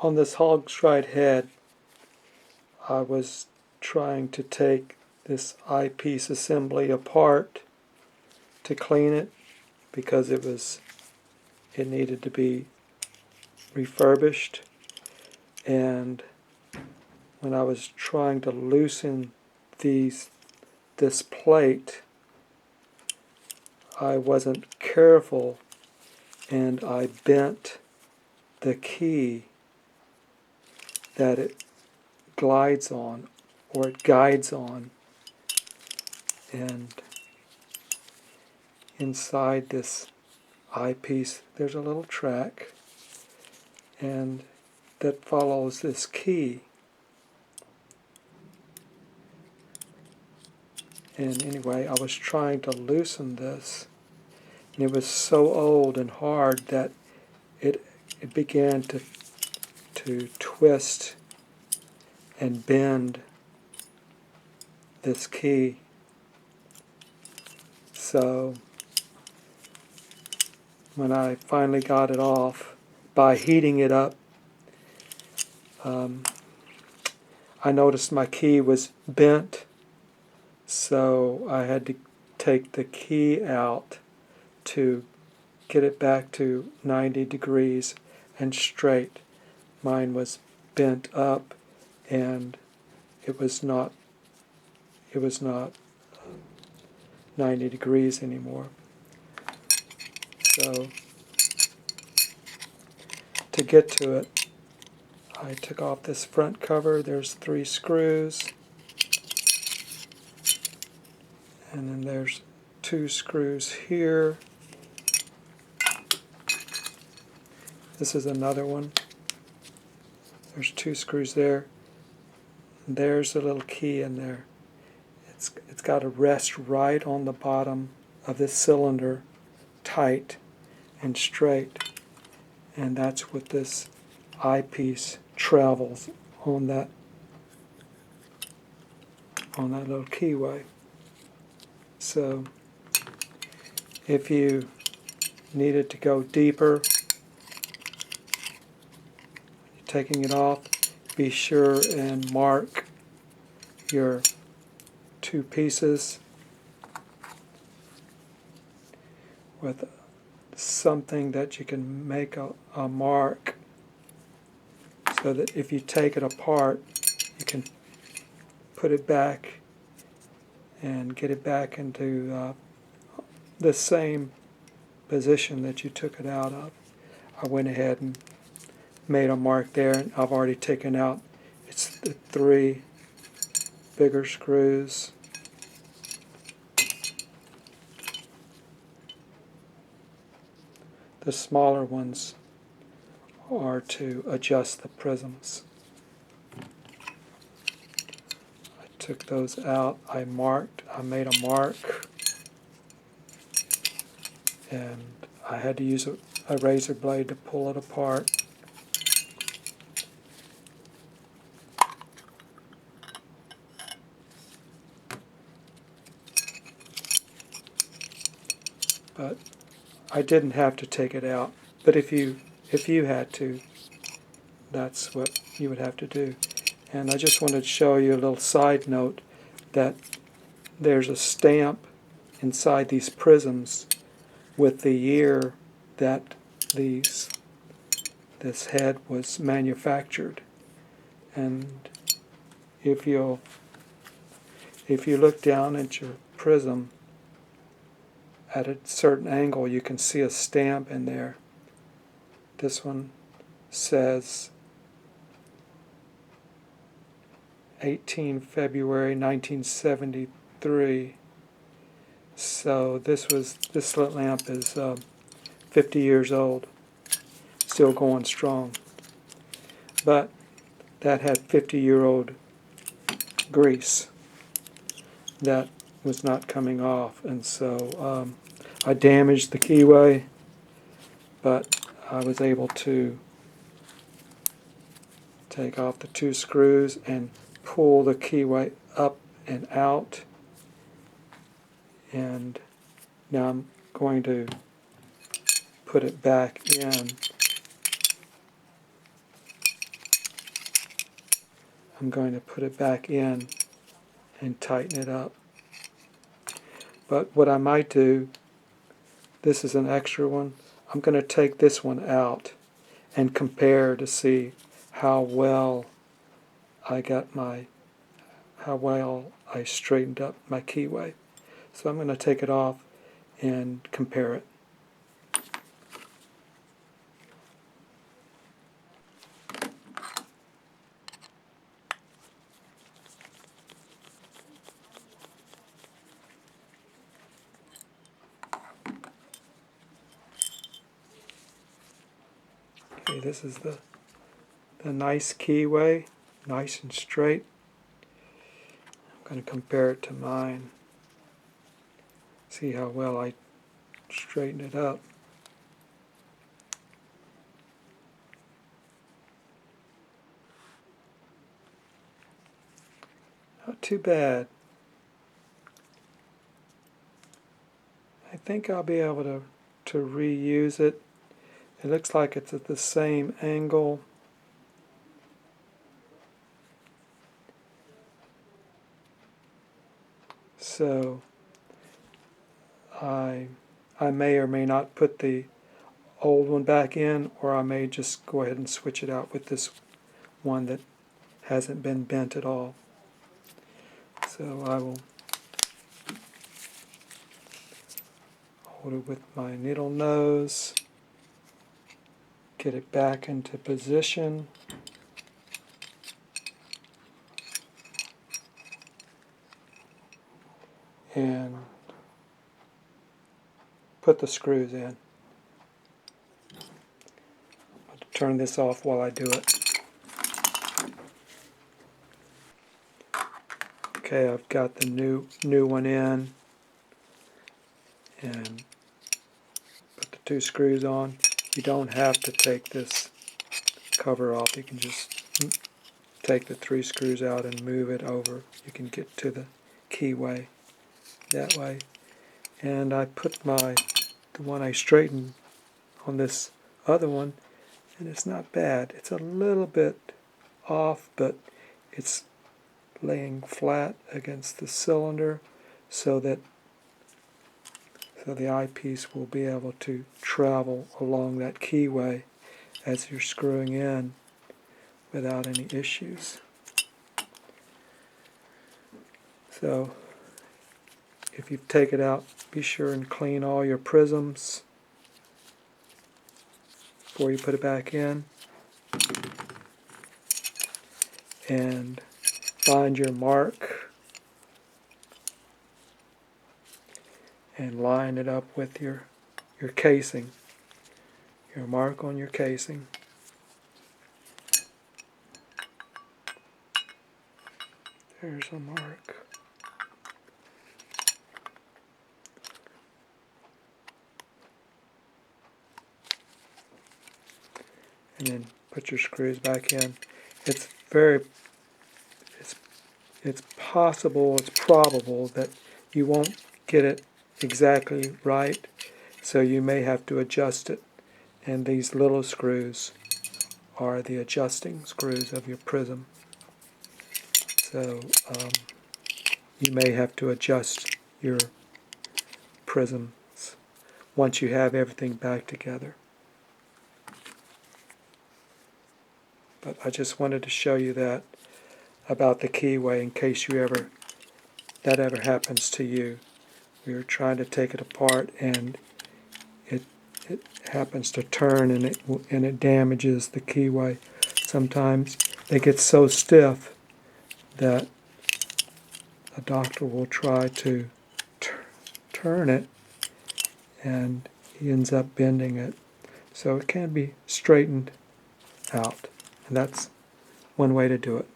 On this Haag-Streit head, I was trying to take this eyepiece assembly apart to clean it because it needed to be refurbished, and when I was trying to loosen this plate, I wasn't careful and I bent the key that it glides on, or it guides on, and inside this eyepiece there's a little track and that follows this key. And anyway, I was trying to loosen this, and it was so old and hard that it began to twist and bend this key. So when I finally got it off, by heating it up, I noticed my key was bent, so I had to take the key out to get it back to 90 degrees and straight. Mine was bent up, and it was not 90 degrees anymore. So to get to it, I took off this front cover. There's 3 screws, and then there's 2 screws here. This is another one. There's 2 screws there. There's a little key in there. It's got to rest right on the bottom of this cylinder, tight and straight, and that's what this eyepiece travels on that little keyway. So if you needed to go deeper, taking it off, be sure and mark your 2 pieces with something that you can make a mark, so that if you take it apart, you can put it back and get it back into the same position that you took it out of. I went ahead and made a mark there, and I've already taken out it's the 3 bigger screws. The smaller ones are to adjust the prisms. I took those out, I made a mark, and I had to use a razor blade to pull it apart. But I didn't have to take it out. But if you had to, that's what you would have to do. And I just wanted to show you a little side note that there's a stamp inside these prisms with the year that this head was manufactured. And if you look down at your prism at a certain angle, you can see a stamp in there. This one says 18 February 1973. So this slit lamp is 50 years old, still going strong. But that had 50-year-old grease that was not coming off, and so I damaged the keyway, but I was able to take off the 2 screws and pull the keyway up and out, and now I'm going to put it back in. I'm going to put it back in and tighten it up. But what I might do, this is an extra one, I'm going to take this one out and compare to see how well I straightened up my keyway. So I'm going to take it off and compare it. Okay, this is the nice keyway, nice and straight. I'm going to compare it to mine. See how well I straighten it up. Not too bad. I think I'll be able to reuse it. It looks like it's at the same angle. So I may or may not put the old one back in, or I may just go ahead and switch it out with this one that hasn't been bent at all. So I will hold it with my needle nose, get it back into position, and put the screws in. I'll turn this off while I do it. Okay, I've got the new one in, and put the two screws on. You don't have to take this cover off. You can just take the 3 screws out and move it over. You can get to the keyway that way. And I put the one I straightened on this other one, and it's not bad. It's a little bit off, but it's laying flat against the cylinder so the eyepiece will be able to travel along that keyway as you're screwing in without any issues. So if you take it out, be sure and clean all your prisms before you put it back in, and find your mark and line it up with your casing, your mark on your casing. There's a mark. And then put your screws back in. It's possible, it's probable that you won't get it exactly right, so you may have to adjust it. And these little screws are the adjusting screws of your prism. So you may have to adjust your prisms once you have everything back together. But I just wanted to show you that about the keyway in case that ever happens to you. You're trying to take it apart and it happens to turn and it damages the keyway. Sometimes they get so stiff that a doctor will try to turn it and he ends up bending it. So it can be straightened out, and that's one way to do it.